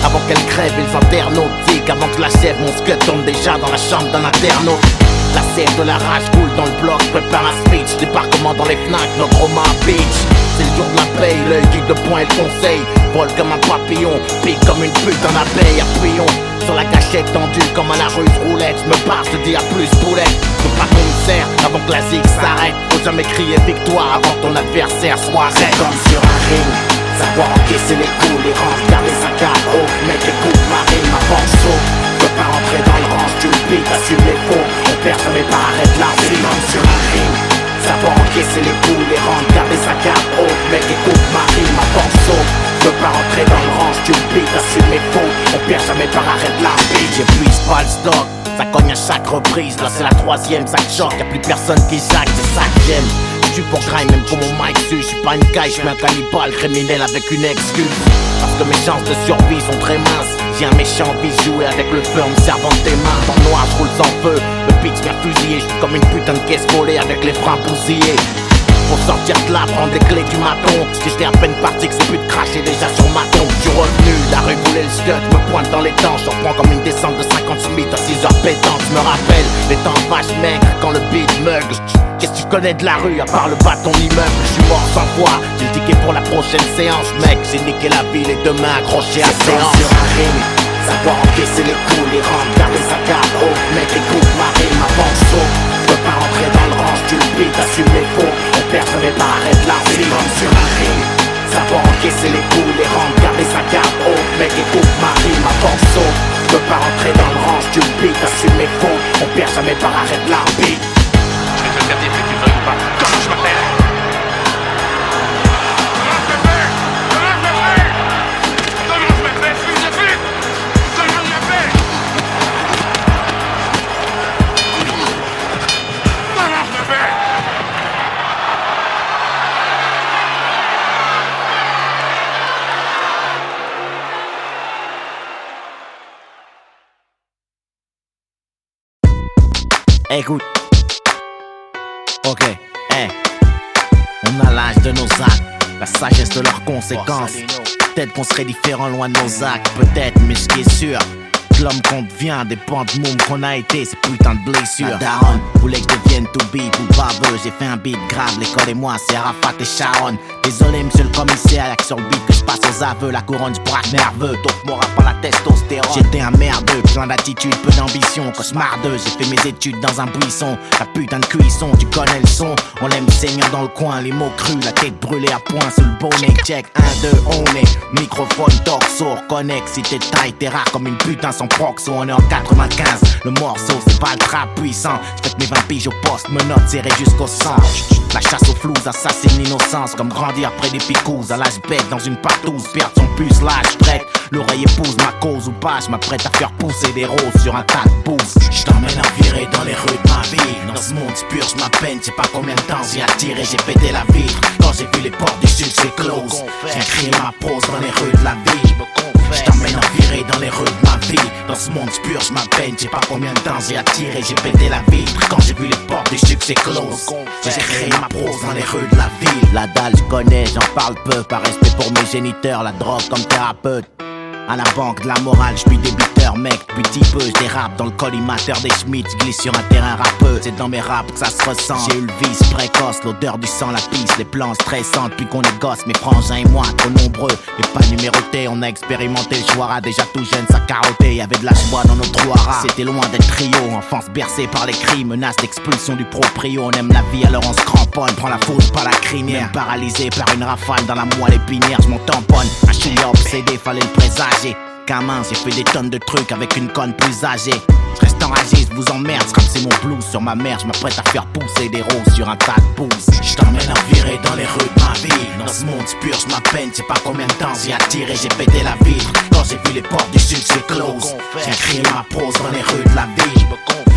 Avant qu'elle crève, ils internautiques. Avant que la chèvre, mon scud tombe déjà dans la chambre d'un internaute. La sève de la rage coule dans le bloc, prépare un speech. Débarque comment dans les Fnac, notre Roma Beach. C'est le jour de la paye, l'œil guide de poing et le conseil. Vole comme un papillon, pique comme une putain d'abeille. Appuyons sur la gâchette tendue comme à la ruse roulette. J'me barre, je te dis à plus boulette. Faut pas qu'on me serre avant que la zig s'arrête. Faut jamais crier victoire avant que ton adversaire soit raide. Comme sur un ring, savoir encaisser les coups, les rangs, garder sa garde haute. Mec écoute ma rime, ma banque chaud. Peux pas rentrer dans le range, tu le piques, assume les faux. On perd jamais pas, arrête la vie. Comme sur un ring, savoir encaisser les coups, les rangs, garder sa garde haute. Mec écoute ma rime, ma banque chaud. Peux pas rentrer dans le range, tu le piques, assume les faux. On perd jamais par arrête la vie. J'épuise pas le stock, ça cogne à chaque reprise. Là c'est la 3e, ça choque, y'a plus personne qui jacque, c'est ça que j'aime. J'suis pour grind même pour mon mic dessus. J'suis pas une caille, j'suis un cannibale criminel avec une excuse. Parce que mes chances de survie sont très minces. J'ai un méchant vice, jouer avec le feu en me servant de tes mains. Dans le noir j'roule sans feu, le pitch vient fusiller. J'suis comme une putain de caisse volée avec les freins bousillés. Pour sortir de là, prendre les clés du maton. Si j'étais à peine parti que c'est plus de cracher déjà sur ma tombe. J'suis revenu, la rue voulait le scud, me pointe dans les dents. J'en prends comme une descente de 50 Smith à 6 heures pétantes. J'me rappelle les temps vaches maigres quand le beat mug. Qu'est-ce que tu connais de la rue à part le bâton immeuble? J'suis mort sans voix, j'ai le ticket pour la prochaine séance. Mec, j'ai niqué la ville et demain accroché à séance. Sur un ring, savoir encaisser les coups, les rangs, garder sa garde haute. Mec, écoute ma rime, ma banque chaud. Peux pas rentrer dans le range, tu le piques, assume les faux. On perd jamais pas, arrête la vie. Comme sur un ring, savoir encaisser les coups, les rangs, garder sa garde haute. Mec, écoute ma rime, ma banque chaud. Peux pas rentrer dans le range, tu le piques, assume les faux. On perd jamais pas, arrête la vie. Je vais te le faire dire que tu veuilles ou pas. Comment je m'appelle? Comment je m'appelle? Comment je m'appelle? Comment je m'appelle? Fils de pute! Comment je m'appelle? Comment je m'appelle? Écoute. Ok, hey. On a l'âge de nos actes, la sagesse de leurs conséquences. Peut-être qu'on serait différent loin de nos actes, peut-être, mais ce qui est sûr, que l'homme qu'on devient dépend de môme qu'on a été, ces putains de blessures. La daronne voulait que je devienne tout beat ou baveux. J'ai fait un beat grave, l'école et moi, c'est Arafat et Sharon. Désolé, monsieur le commissaire, y'a que sur le beat que je passe aux aveux. La couronne du braque nerveux, donc mon rap par la testostérone. J'étais un merdeux, plein d'attitude, peu d'ambition. Cauchemardeux, j'ai fait mes études dans un buisson. La putain de cuisson, tu connais le son. On l'aime saignant dans le coin, les mots crus, la tête brûlée à point sous le bonnet check. Un de on est. Microphone, torso, reconnecte. Si t'es taille, t'es rare comme une putain sans proxo. On est en 95, le morceau c'est pas le trap puissant. J'fais mes 20 piges au poste, me note serré jusqu'au sang. La chasse aux flous assassine l'innocence. Comme grandir après des picouses. À l'âge bête dans une partouze. Perdre son puce, l'âge break. L'oreille épouse ma cause ou pas. J'm'apprête à faire pousser des roses sur un tas de pouces. J't'emmène à virer dans les rues de ma vie. Dans ce monde purge ma peine. J'sais pas combien de temps j'ai attiré. J'ai pété la vitre quand j'ai vu les portes du succès close. J'ai crié ma pause dans les rues de la vie. J't'emmène à virer dans les rues de ma vie. Dans ce monde purge ma peine. J'sais pas combien de temps j'ai attiré. J'ai pété la vitre quand j'ai vu les portes du succès close. J'ai créé ma prose dans les rues de la ville. La dalle j'connais, j'en parle peu. Par respect pour mes géniteurs, la drogue comme thérapeute. À la banque de la morale, j'suis débuteur mec. Depuis petit peu j'dérape dans le collimateur des Schmitt. J'glisse sur un terrain rappeux, c'est dans mes raps que ça se ressent. J'ai eu le vice précoce, l'odeur du sang, la pisse, les plans stressants. Depuis qu'on est gosse, mes frangins et moi, trop nombreux et pas numérotés. On a expérimenté le choix, déjà tout jeune, ça carottait. Y'avait de la joie dans nos trous à rats. C'était loin d'être trio, enfance bercée par les cris, menace d'expulsion du proprio. On aime la vie alors on se cramponne, prend la faute par la crinière. Même paralysé par une rafale dans la moelle épinière, j'm'en tamponne. Un chouïa obsédé, fallait le présager. Gamin, j'ai fait des tonnes de trucs avec une conne plus âgée. J'reste enragé, j'vous emmerde, j'rappe mon blues sur ma mère, j'm'apprête à faire pousser des roses sur un tas de pouces. J't'emmène à virer dans les rues de ma vie. Dans ce monde purge ma peine, j'sais pas combien de temps j'ai attiré, j'ai pété la vitre quand j'ai vu les portes du succès close. J'ai crié ma prose dans les rues de la vie.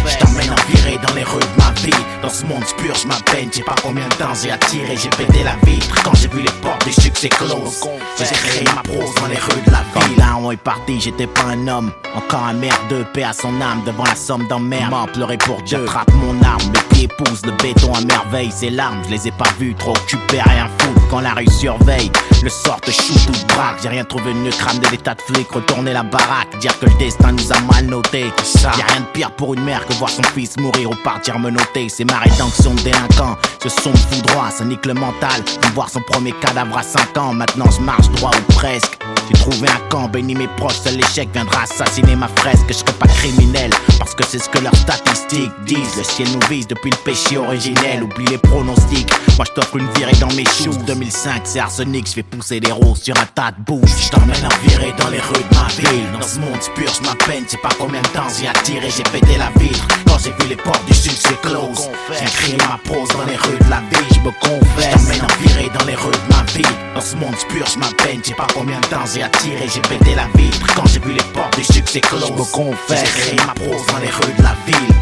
J't'emmène à virer dans les rues de ma vie. Dans ce monde purge ma peine, j'sais pas combien de temps j'ai attiré, j'ai pété la vitre quand j'ai vu les portes du succès close. J'ai créé ma prose dans les rues de la vie. Là on est parti, j'étais pas un homme. Encore un merdeux, paix à son âme. Devant la somme d'emmerde, m'en pleurer pour Dieu. J'attrape mon arme, mes pieds poussent le béton à merveille. Ses larmes, je les ai pas vues, trop occupé à rien foutre. Quand la rue surveille, le sort te shoot ou te braque. J'ai rien trouvé de mieux, crame de l'état de flic. Retourner la baraque, dire que le destin nous a mal noté. Y'a rien de pire pour une mère que voir son fils mourir ou partir me noter. C'est ma rédemption de délinquant. Ce son me fout droit, ça nique le mental. De voir son premier cadavre à 5 ans. Maintenant je marche droit ou presque. J'ai trouvé un camp, béni mes proches, seul l'échec viendra assassiner ma fresque. Je serai pas criminel, parce que c'est ce que leurs statistiques disent. Le ciel nous vise depuis le péché originel, oublie les pronostics. Moi je t'offre une virée dans mes shoes. 2005 c'est arsenic, je fais pousser des roses sur un tas de bouches. Je t'emmène à virer dans les rues de ma ville. Dans ce monde purge ma peine, c'est pas combien de temps j'ai attiré, j'ai pété la vitre quand j'ai vu les portes du succès close. J'ai crié ma prose dans les rues de la vie, je me confesse. Je t'emmène à virer dans les rues de ma vie. Dans ce monde purge ma peine, j'ai pas combien de temps j'ai attiré, j'ai pété la vitre quand j'ai vu les portes du succès close. Je me confesse, j'ai créé ma prose dans les rues de la ville.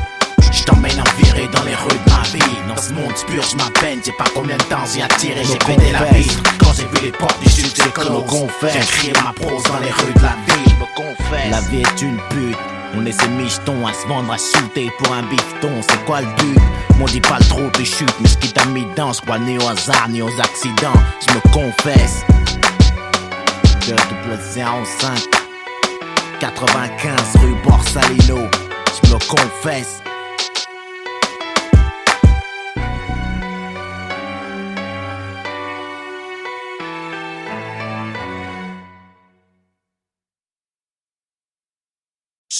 Je t'emmène en virer dans les rues de ma vie. Dans ce monde purge ma peine, j'ai pas combien de temps j'ai attiré, j'ai pété la vitre quand j'ai vu les portes du succès close. J'ai créé ma prose dans les rues de la ville. La vie est une pute. On est ces michetons à se vendre, à shooter pour un bifton. C'est quoi le but? M'on dit pas le trop de chute, mais ce qui t'a mis dedans, je crois ni au hasard ni aux accidents. Je me confesse. 05 95 rue Borsalino, je me confesse.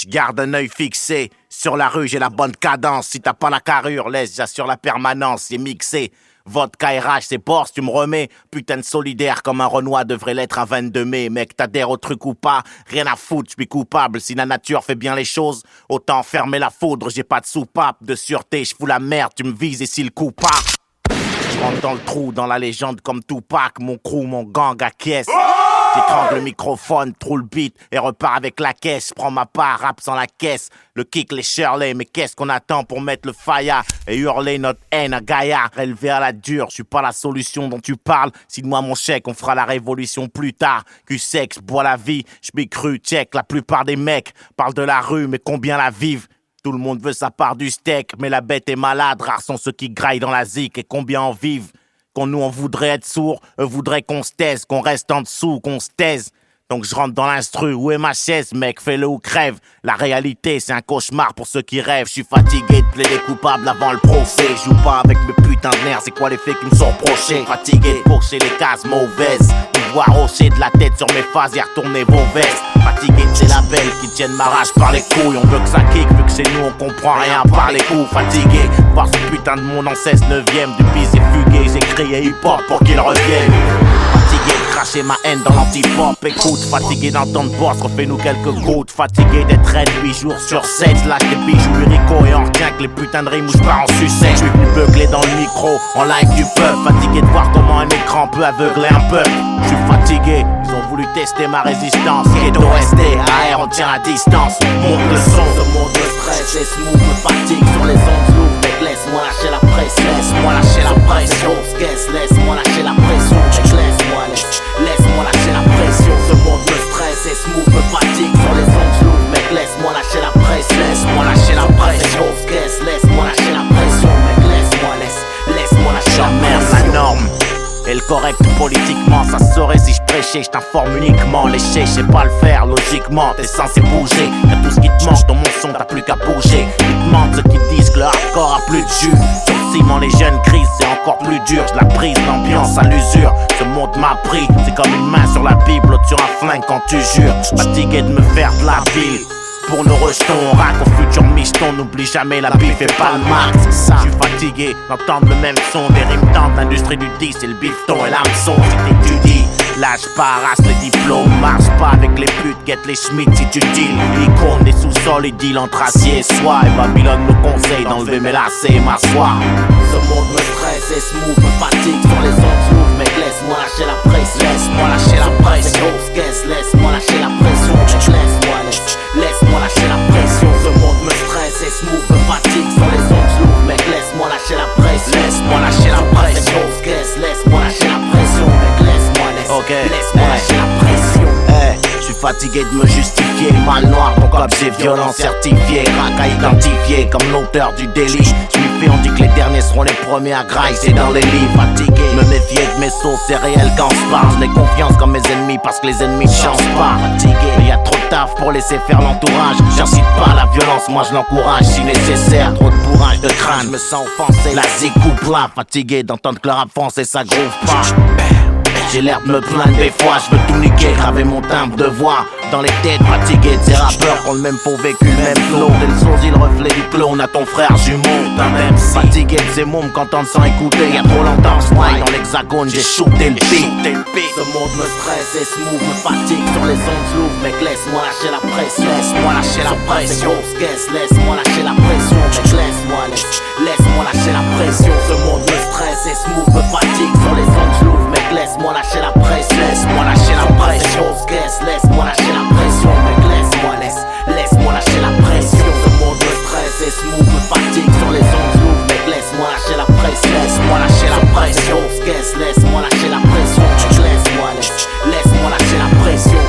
Je garde un œil fixé sur la rue, j'ai la bonne cadence. Si t'as pas la carrure, laisse, j'assure la permanence. C'est mixé, vodka RH, c'est Porsche, tu me remets. Putain de solidaire comme un Renoir devrait l'être un 22 mai. Mec, t'adhères au truc ou pas, rien à foutre, je suis coupable. Si la nature fait bien les choses, autant fermer la foudre. J'ai pas de soupape, de sûreté, je fous la merde, tu me vises et si le coup part. Je rentre dans le trou, dans la légende comme Tupac. Mon crew, mon gang acquiesce. J'étrangle le microphone, trou le beat et repars avec la caisse. Prends ma part, rap sans la caisse. Le kick, les Shirley, mais qu'est-ce qu'on attend pour mettre le faya et hurler notre haine à Gaïa? Élevé à la dure, je suis pas la solution dont tu parles. Signe-moi mon chèque, on fera la révolution plus tard. Q-sex, bois la vie, je m'y cru, check. La plupart des mecs parlent de la rue, mais combien la vivent? Tout le monde veut sa part du steak, mais la bête est malade. Rares sont ceux qui graillent dans la zik et combien en vivent? Qu'on nous on voudrait être sourds, eux voudraient qu'on se taise, qu'on reste en dessous, qu'on se taise. Donc je rentre dans l'instru, où est ma chaise, mec, fais-le ou crève. La réalité, c'est un cauchemar pour ceux qui rêvent. Je suis fatigué de plaider coupable avant le procès. Je joue pas avec mes putains de nerfs, c'est quoi les faits qui me sont reprochés? Fatigué de pocher les cases mauvaises. Vous voir hocher de la tête sur mes phases et retourner vos vestes. Fatigué de ces labels qui tiennent ma rage par les couilles. On veut que ça kick, vu que c'est nous, on comprend rien par les coups. Fatigué, voir ce putain de monde en 16/9. Du bis et fugué, j'ai crié hip-hop pour qu'il revienne. Fatigué de cracher ma haine dans l'anti-pop. Écoute, fatigué d'entendre boss, refais-nous quelques gouttes. Fatigué d'être raide 8 jours sur 7. Lâche des bijoux lyrico et on retient que les putains de rimes où j'pars en sucette. J'suis venu beugler dans le micro, en live du peuple. Fatigué de voir comment un écran peut aveugler un peuple. J'suis fatigué, ils ont voulu tester ma résistance. Ghetto ST, AR, on tient à distance. Monte le son, ce monde me stresse et smooth me fatigue. Sur les ondes lourdes, mec, laisse-moi lâcher la pression. Laisse-moi lâcher la pression. Laisse-moi lâcher la pression. Laisse-moi lâcher la pression. Ce monde me stresse et smooth me fatigue. Sur les ondes lourdes, mec, laisse-moi lâcher la pression. Laisse-moi lâcher la pression. Laisse-moi lâcher la pression, mec, laisse-moi lâcher la pression. J'emmerde la norme. Et le correct politiquement, ça saurait si je prêchais, je t'informe uniquement. Léché, je sais pas le faire, logiquement, t'es censé bouger. Y'a tout ce qui te manque dans mon son, t'as plus qu'à bouger. Ils te mentent ceux qui disent que le hardcore a plus de jus. Sur le ciment, les jeunes crisent, c'est encore plus dur. Je la prise, l'ambiance à l'usure. Ce monde m'a pris, c'est comme une main sur la Bible, l'autre sur un flingue quand tu jures. Fatigué de me faire de la bile. Pour nos rejetons, on rack au futur micheton. N'oublie jamais la bif et pas le max. J'suis fatigué d'entendre le même son. Des rimes tentes, l'industrie du 10 et le bifton et l'hameçon. Si t'étudies, lâche pas, race les diplômes. Marche pas avec les putes, guette les schmitts si tu deals. Icône des sous-sols, ils deal entre acier et soie. Et Babylone me conseille d'enlever mes lacets et m'asseoir. Ce monde me stresse et smooth me fatigue. Sur les ondes lourdes, mec, laisse-moi lâcher la pression. Laisse-moi lâcher la pression. Laisse-moi lâcher la pression. Laisse-moi lâcher la pression. Ce monde me stresse et smooth me fatigue. Sur les ondes lourdes, mec, laisse-moi lâcher la pression. Laisse-moi lâcher la pression. Laisse-moi lâcher la pression, mec, laisse-moi lâcher la pression. J'suis fatigué de me justifier. Mal noir, mon objet violent certifié. Crack à identifier comme l'auteur du délit. J'm'y fais, on dit que les derniers seront les premiers à grailler. C'est dans les livres. Fatigué, me méfier de mes sauts, c'est réel quand je parle. J'n'ai confiance comme mes ennemis parce que les ennemis ne changent pas. Fatigué, mais y'a trop de taf pour laisser faire l'entourage. J'incite pas la violence, moi je l'encourage si nécessaire. Trop de bourrage de crâne, j'me sens offensé. La zig coupe là, fatigué d'entendre que le rap français ça groove pas. J'ai l'air de me plaindre des fois, je veux tout niquer, graver mon timbre de voix dans les têtes fatiguées de ces rappeurs qui ont le même faux vécu, le même flow. T'es le sourcil, le reflet du clone à ton frère jumeau, d'un même si. Fatigué de ces mômes qu'entendre sans écouter, y'a trop longtemps je fly dans l'hexagone, j'ai shooté le beat. Ce monde me stresse et smooth me fatigue. Sur les ondes lourdes, mec, laisse-moi lâcher la pression. Laisse-moi lâcher la pression. Laisse-moi lâcher la pression, mec, laisse-moi lâcher la pression. Ce monde me stresse et smooth me fatigue. Sur les ondes lourdes, mec, laisse-moi lâcher la pression. Laisse-moi lâcher la pression. Laisse-moi lâcher la pression, mec, laisse-moi lâcher la pression. Ce monde me stresse et smooth me fatigue. Sur les ondes lourdes, mec, laisse-moi lâcher la pression. Laisse-moi lâcher la pression. Laisse-moi lâcher la pression, mec, laisse-moi lâcher la pression.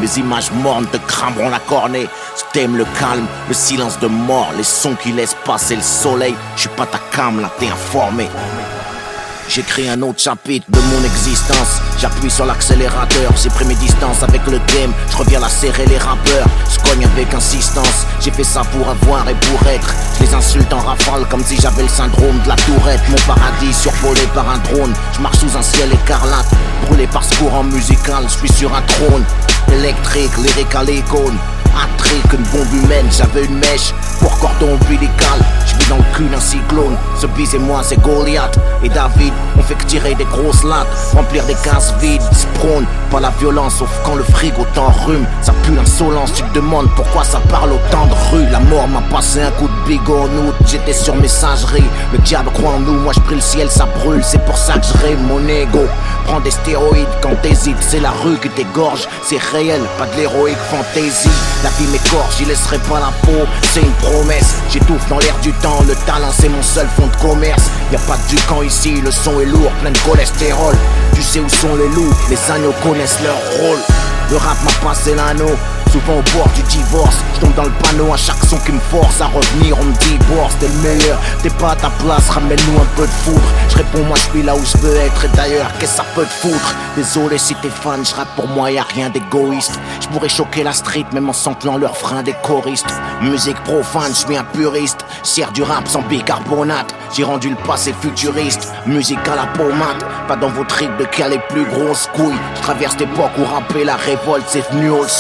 Mes images mornes te crameront la cornée. Je t'aime le calme, le silence de mort, les sons qui laissent passer le soleil. Je suis pas ta cam, là t'es informé. J'écris un autre chapitre de mon existence. J'appuie sur l'accélérateur, j'ai pris mes distances avec le game. Je reviens la serrer les rappeurs, je cogne avec insistance. J'ai fait ça pour avoir et pour être. Je les insulte en rafale comme si j'avais le syndrome de la tourette. Mon paradis survolé par un drone. Je marche sous un ciel écarlate, brûlé par ce courant musical. Je suis sur un trône électrique, lyrique à l'icône. Attrique, une bombe humaine, j'avais une mèche pour cordon ombilical. Je vis dans le cul d'un cyclone. Ce bis et moi c'est Goliath et David. On fait que tirer des grosses lattes, remplir des cases vides. Se prône pas la violence sauf quand le frigo t'enrhume. Ça pue l'insolence, tu te demandes pourquoi ça parle autant de rue. La mort m'a passé un coup de bigot en août. J'étais sur messagerie, le diable croit en nous. Moi je prie le ciel, ça brûle, c'est pour ça que je rêve mon ego. Prends des stéroïdes quand t'hésites, c'est la rue qui t'égorge. C'est réel, pas de l'héroïque fantaisie. La vie m'écorche, j'y laisserai pas la peau, c'est une promesse. J'étouffe dans l'air du temps, le talent c'est mon seul fond de commerce. Y'a pas de ducan ici, le son est lourd, plein de cholestérol. Tu sais où sont les loups, les agneaux connaissent leur rôle. Le rap m'a passé l'anneau, souvent au bord du divorce. Je tombe dans le panneau à chaque son qui me force à revenir. On me dit bourse, t'es le meilleur, t'es pas à ta place, ramène-nous un peu de foudre. Je réponds moi je suis là où je veux être, et d'ailleurs qu'est-ce que ça peut te foutre. Désolé si t'es fan, je rappe pour moi, y'a rien d'égoïste. Je pourrais choquer la street même en samplant leurs freins des choristes. Musique profane, je suis un puriste. Sers du rap sans bicarbonate. J'ai rendu le passé futuriste. Musique à la pommade, pas dans vos tripes de caler plus grosses couilles. Je traverse l'époque où rapper la révolte c'est venu old school.